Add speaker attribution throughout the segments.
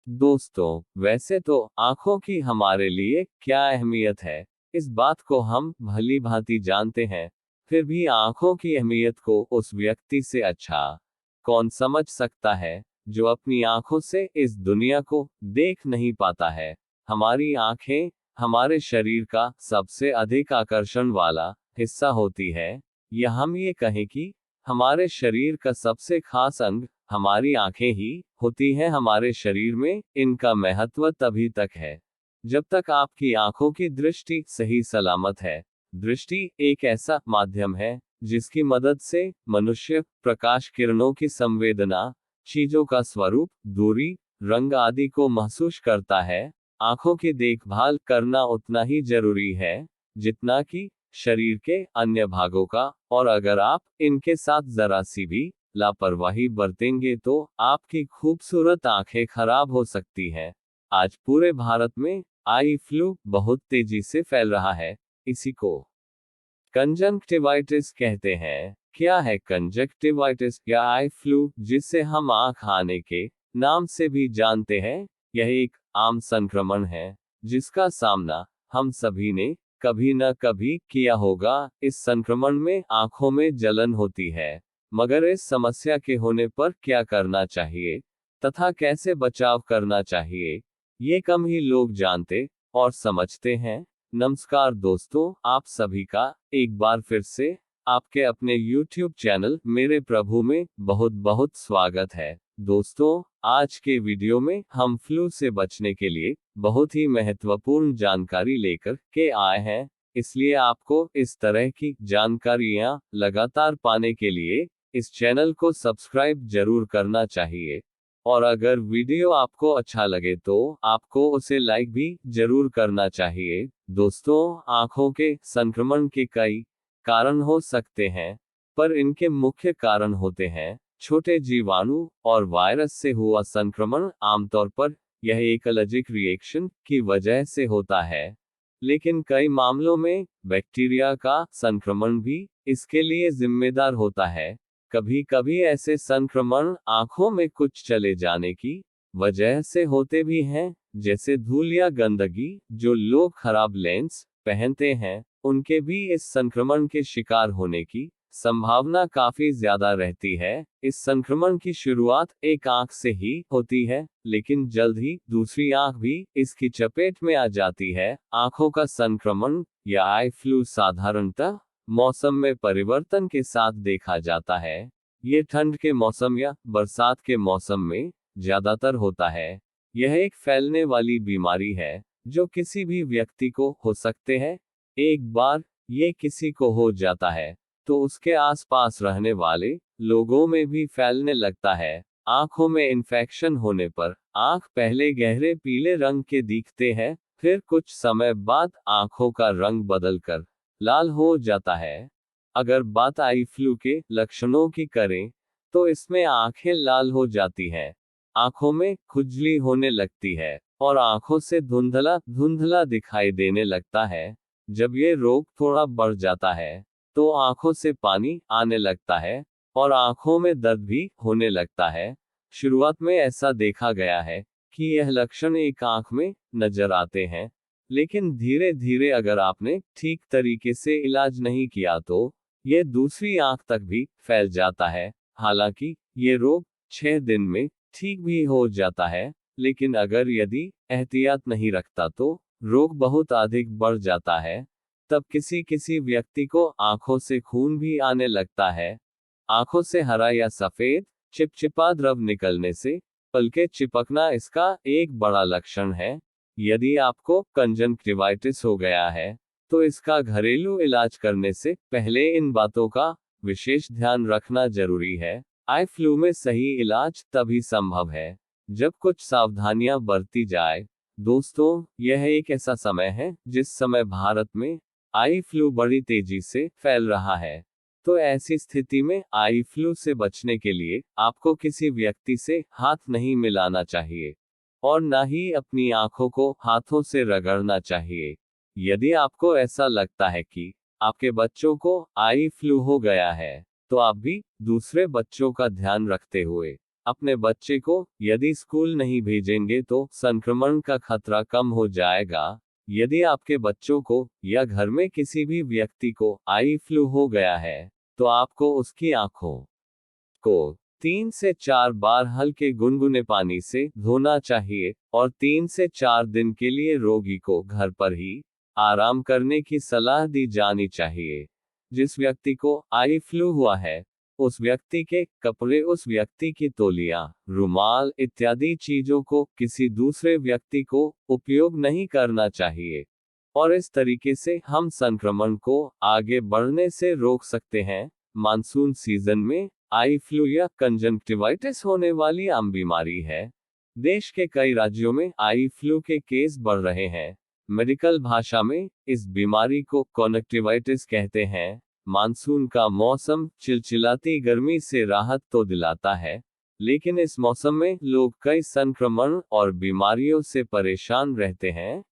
Speaker 1: दोस्तों, वैसे तो आंखों की हमारे लिए क्या अहमियत है, इस बात को हम भली भांति जानते हैं। फिर भी आंखों की अहमियत को उस व्यक्ति से अच्छा कौन समझ सकता है, जो अपनी आंखों से इस दुनिया को देख नहीं पाता है। हमारी आंखें हमारे शरीर का सबसे अधिक आकर्षण वाला हिस्सा होती है, या हम ये कहें कि हमारे शरीर का सबसे खास अंग हमारी आंखें ही होती हैं। हमारे शरीर में इनका महत्व तभी तक है जब तक आपकी आंखों की दृष्टि सही सलामत है। दृष्टि एक ऐसा माध्यम है जिसकी मदद से मनुष्य प्रकाश किरणों की संवेदना, चीजों का स्वरूप, दूरी, रंग आदि को महसूस करता है। आंखों की देखभाल करना उतना ही जरूरी है जितना कि शरीर के अन्य भागों का, और अगर आप इनके साथ जरा सी भी लापरवाही बरतेंगे तो आपकी खूबसूरत आंखें खराब हो सकती हैं। आज पूरे भारत में आई फ्लू बहुत तेजी से फैल रहा है। इसी को कंजंक्टिवाइटिस कहते हैं। क्या है कंजंक्टिवाइटिस या आई फ्लू, जिसे हम आंख आने के नाम से भी जानते हैं? यह एक आम संक्रमण है जिसका सामना हम सभी ने कभी न कभी किया होगा। इस संक्रमण में आंखों में जलन होती है, मगर इस समस्या के होने पर क्या करना चाहिए तथा कैसे बचाव करना चाहिए, ये कम ही लोग जानते और समझते हैं। नमस्कार दोस्तों, आप सभी का एक बार फिर से आपके अपने YouTube चैनल मेरे प्रभु में बहुत बहुत स्वागत है। दोस्तों, आज के वीडियो में हम फ्लू से बचने के लिए बहुत ही महत्वपूर्ण जानकारी लेकर के आए हैं। इसलिए आपको इस तरह की जानकारियां लगातार पाने के लिए इस चैनल को सब्सक्राइब जरूर करना चाहिए, और अगर वीडियो आपको अच्छा लगे तो आपको उसे लाइक भी जरूर करना चाहिए। दोस्तों, आंखों के संक्रमण के कई कारण हो सकते हैं, पर इनके मुख्य कारण होते हैं छोटे जीवाणु और वायरस से हुआ संक्रमण। आमतौर पर यह एक एलर्जिक रिएक्शन की वजह से होता है, लेकिन कई मामलों में बैक्टीरिया का संक्रमण भी इसके लिए जिम्मेदार होता है। कभी कभी ऐसे संक्रमण आंखों में कुछ चले जाने की वजह से होते भी हैं, जैसे धूल या गंदगी। जो लोग खराब लेंस पहनते हैं उनके भी इस संक्रमण के शिकार होने की संभावना काफी ज्यादा रहती है। इस संक्रमण की शुरुआत एक आंख से ही होती है, लेकिन जल्द ही दूसरी आंख भी इसकी चपेट में आ जाती है। आंखों का संक्रमण या आई फ्लू साधारणतः मौसम में परिवर्तन के साथ देखा जाता है। ये ठंड के मौसम या बरसात के मौसम में ज्यादातर होता है। यह एक फैलने वाली बीमारी है जो किसी भी व्यक्ति को हो सकते हैं। एक बार ये किसी को हो जाता है तो उसके आसपास रहने वाले लोगों में भी फैलने लगता है। आंखों में इन्फेक्शन होने पर आंख पहले गहरे पीले रंग के दिखते हैं, फिर कुछ समय बाद आंखों का रंग बदलकर लाल हो जाता है। अगर बात आई फ्लू के लक्षणों की करें तो इसमें आंखें लाल हो जाती हैं, आंखों में खुजली होने लगती है और आंखों से धुंधला धुंधला दिखाई देने लगता है। जब ये रोग थोड़ा बढ़ जाता है तो आंखों से पानी आने लगता है और आंखों में दर्द भी होने लगता है। शुरुआत में ऐसा देखा गया है कि यह लक्षण एक आंख में नजर आते हैं, लेकिन धीरे धीरे अगर आपने ठीक तरीके से इलाज नहीं किया तो यह दूसरी आंख तक भी फैल जाता है। हालांकि ये रोग 6 दिन में ठीक भी हो जाता है, लेकिन अगर यदि एहतियात नहीं रखता तो रोग बहुत अधिक बढ़ जाता है। तब किसी किसी व्यक्ति को आंखों से खून भी आने लगता है। आंखों से हरा या सफेद चिपचिपा द्रव निकलने से पलके चिपकना इसका एक बड़ा लक्षण है। यदि आपको कंजंक्टिवाइटिस हो गया है तो इसका घरेलू इलाज करने से पहले इन बातों का विशेष ध्यान रखना जरूरी है। आई फ्लू में सही इलाज तभी संभव है जब कुछ सावधानियां बरती जाए। दोस्तों, यह एक ऐसा समय है जिस समय भारत में आई फ्लू बड़ी तेजी से फैल रहा है। तो ऐसी स्थिति में आई फ्लू से बचने के लिए आपको किसी व्यक्ति से हाथ नहीं मिलाना चाहिए और ना ही अपनी आंखों को हाथों से रगड़ना चाहिए। यदि आपको ऐसा लगता है कि आपके बच्चों को आई फ्लू हो गया है तो आप भी दूसरे बच्चों का ध्यान रखते हुए अपने बच्चे को यदि स्कूल नहीं भेजेंगे तो संक्रमण का खतरा कम हो जाएगा। यदि आपके बच्चों को या घर में किसी भी व्यक्ति को आई फ्लू हो गया है, तो आपको उसकी आंखों को 3 से 4 बार हल्के गुनगुने पानी से धोना चाहिए और 3 से 4 दिन के लिए रोगी को घर पर ही आराम करने की सलाह दी जानी चाहिए। जिस व्यक्ति को आई फ्लू हुआ है, उस व्यक्ति के कपड़े, उस व्यक्ति की तौलिया, रुमाल इत्यादि चीजों को किसी दूसरे व्यक्ति को उपयोग नहीं करना चाहिए और इस तरीके से हम संक्रमण को आगे बढ़ने से रोक सकते हैं। मानसून सीजन में आई फ्लू या कंजंक्टिवाइटिस होने वाली आम बीमारी है। देश के कई राज्यों में आई फ्लू के केस बढ़ रहे हैं। मेडिकल भाषा में इस बीमारी को कॉन्जंक्टिवाइटिस कहते हैं। मानसून का मौसम चिलचिलाती गर्मी से राहत तो दिलाता है, लेकिन इस मौसम में लोग कई संक्रमण और बीमारियों से परेशान रहते हैं।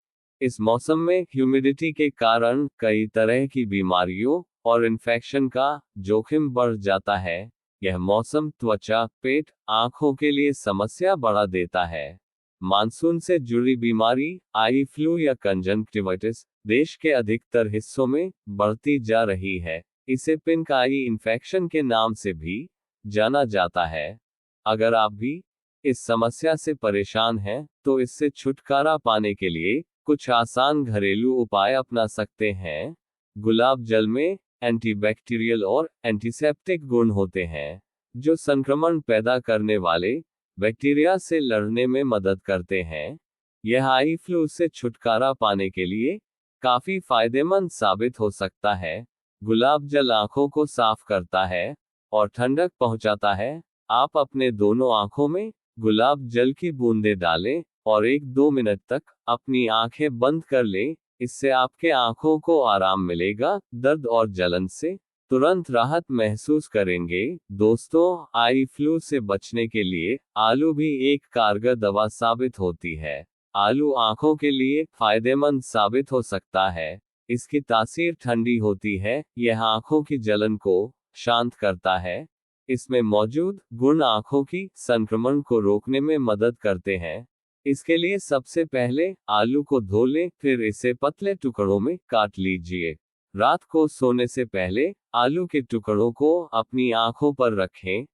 Speaker 1: इस मौसम में ह्यूमिडिटी के कारण कई तरह की बीमारियों और इन्फेक्शन का जोखिम बढ़ जाता है। यह मौसम त्वचा, पेट, आंखों के लिए समस्या बढ़ा देता है। मानसून से जुड़ी बीमारी आई फ्लू या कंजंक्टिवाइटिस देश के अधिकतर हिस्सों में बढ़ती जा रही है। इसे पिंक आई इन्फेक्शन के नाम से भी जाना जाता है। अगर आप भी इस समस्या से परेशान हैं, तो इससे छुटकारा पाने के लिए कुछ आसान घरेलू उपाय अपना सकते हैं। गुलाब जल में एंटीबैक्टीरियल और एंटीसेप्टिक गुण होते हैं, जो संक्रमण पैदा करने वाले बैक्टीरिया से लड़ने में मदद करते हैं। यह आई फ्लू से छुटकारा पाने के लिए काफी फायदेमंद साबित हो सकता है। गुलाब जल आंखों को साफ करता है और ठंडक पहुंचाता है। आप अपने दोनों आंखों में गुलाब जल की बूंदें डालें और 1-2 मिनट तक अपनी आंखें बंद कर लें। इससे आपके आंखों को आराम मिलेगा। दर्द और जलन से तुरंत राहत महसूस करेंगे। दोस्तों, आई फ्लू से बचने के लिए आलू भी एक कारगर दवा साबित होती है। आलू आंखों के लिए फायदेमंद साबित हो सकता है। इसकी तासीर ठंडी होती है। यह आंखों की जलन को शांत करता है। इसमें मौजूद गुण आंखों की संक्रमण को रोकने में मदद करते हैं। इसके लिए सबसे पहले आलू को धो लें, फिर इसे पतले टुकड़ों में काट लीजिए। रात को सोने से पहले आलू के टुकड़ों को अपनी आंखों पर रखें।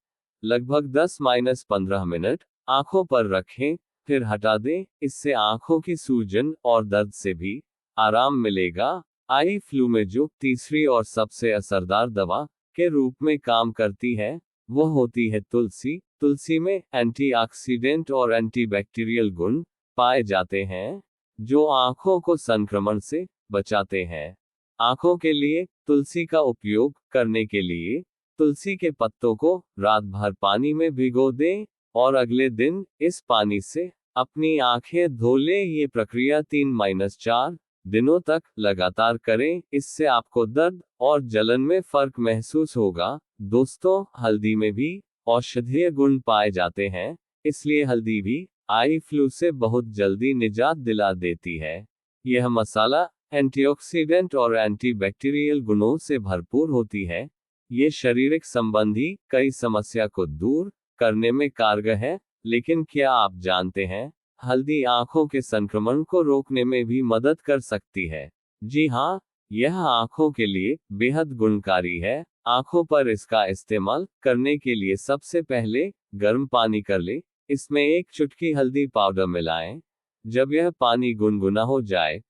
Speaker 1: लगभग 10-15 मिनट आंखों पर रखें, फिर हटा दें। इससे आंखों की सूजन और दर्द से भी आराम मिलेगा। आई फ्लू में जो तीसरी और सबसे असरदार दवा के रूप में काम करती है, वो होती है तुलसी। तुलसी में एंटीऑक्सीडेंट और एंटीबैक्टीरियल गुण पाए जाते हैं, जो आंखों को संक्रमण से बचाते हैं। आंखों के लिए तुलसी का उपयोग करने के लिए तुलसी के पत्तों को रात भर पानी में भिगो दें और अगले दिन इस पानी से अपनी आंखें धो लें। ये प्रक्रिया 3-4 दिनों तक लगातार करें। इससे आपको दर्द और जलन में फर्क महसूस होगा। दोस्तों, हल्दी में भी औषधीय गुण पाए जाते हैं, इसलिए हल्दी भी आई फ्लू से बहुत जल्दी निजात दिला देती है। यह मसाला एंटीऑक्सीडेंट और एंटीबैक्टीरियल गुणों से भरपूर होती है। ये शारीरिक संबंधी कई समस्या को दूर करने में कारगर है। लेकिन क्या आप जानते हैं, हल्दी आंखों के संक्रमण को रोकने में भी मदद कर सकती है। जी हाँ, यह आंखों के लिए बेहद गुणकारी है। आंखों पर इसका इस्तेमाल करने के लिए सबसे पहले गर्म पानी कर लें। इसमें 1 चुटकी हल्दी पाउडर मिलाएं। जब यह पानी गुनगुना हो जाए,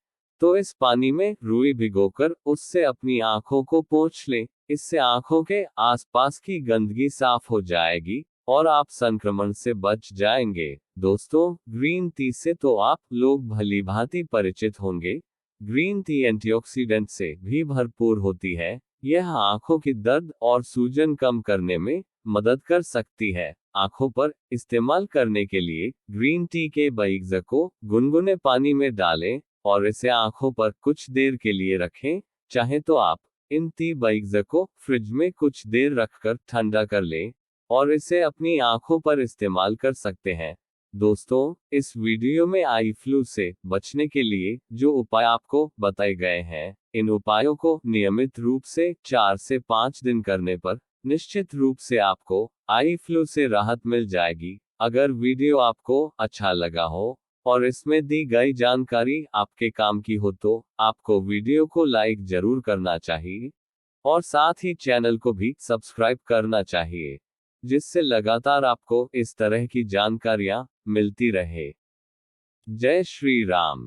Speaker 1: तो इस पानी में रुई भिगोकर उससे अपनी आंखों को पोंछ लें। इससे आंखों के आसपास की गंदगी साफ हो जाएगी और आप संक्रमण से बच जाएंगे। दोस्तों, ग्रीन टी से तो आप लोग भली भांति परिचित होंगे। ग्रीन टी एंटीऑक्सीडेंट से भी भरपूर होती है। यह आंखों की दर्द और सूजन कम करने में मदद कर सकती है। आंखों पर इस्तेमाल करने के लिए ग्रीन टी के बीज को गुनगुने पानी में डालें और इसे आंखों पर कुछ देर के लिए रखें। चाहे तो आप इन टी बीज को फ्रिज में कुछ देर रखकर ठंडा कर लें और इसे अपनी आंखों पर इस्तेमाल कर सकते हैं। दोस्तों, इस वीडियो में आई फ्लू से बचने के लिए जो उपाय आपको बताए गए हैं, इन उपायों को नियमित रूप से 4 से 5 दिन करने पर निश्चित रूप से आपको आई फ्लू से राहत मिल जाएगी। अगर वीडियो आपको अच्छा लगा हो और इसमें दी गई जानकारी आपके काम की हो तो आपको वीडियो को लाइक जरूर करना चाहिए और साथ ही चैनल को भी सब्सक्राइब करना चाहिए, जिससे लगातार आपको इस तरह की जानकारियां मिलती रहे। जय श्री राम।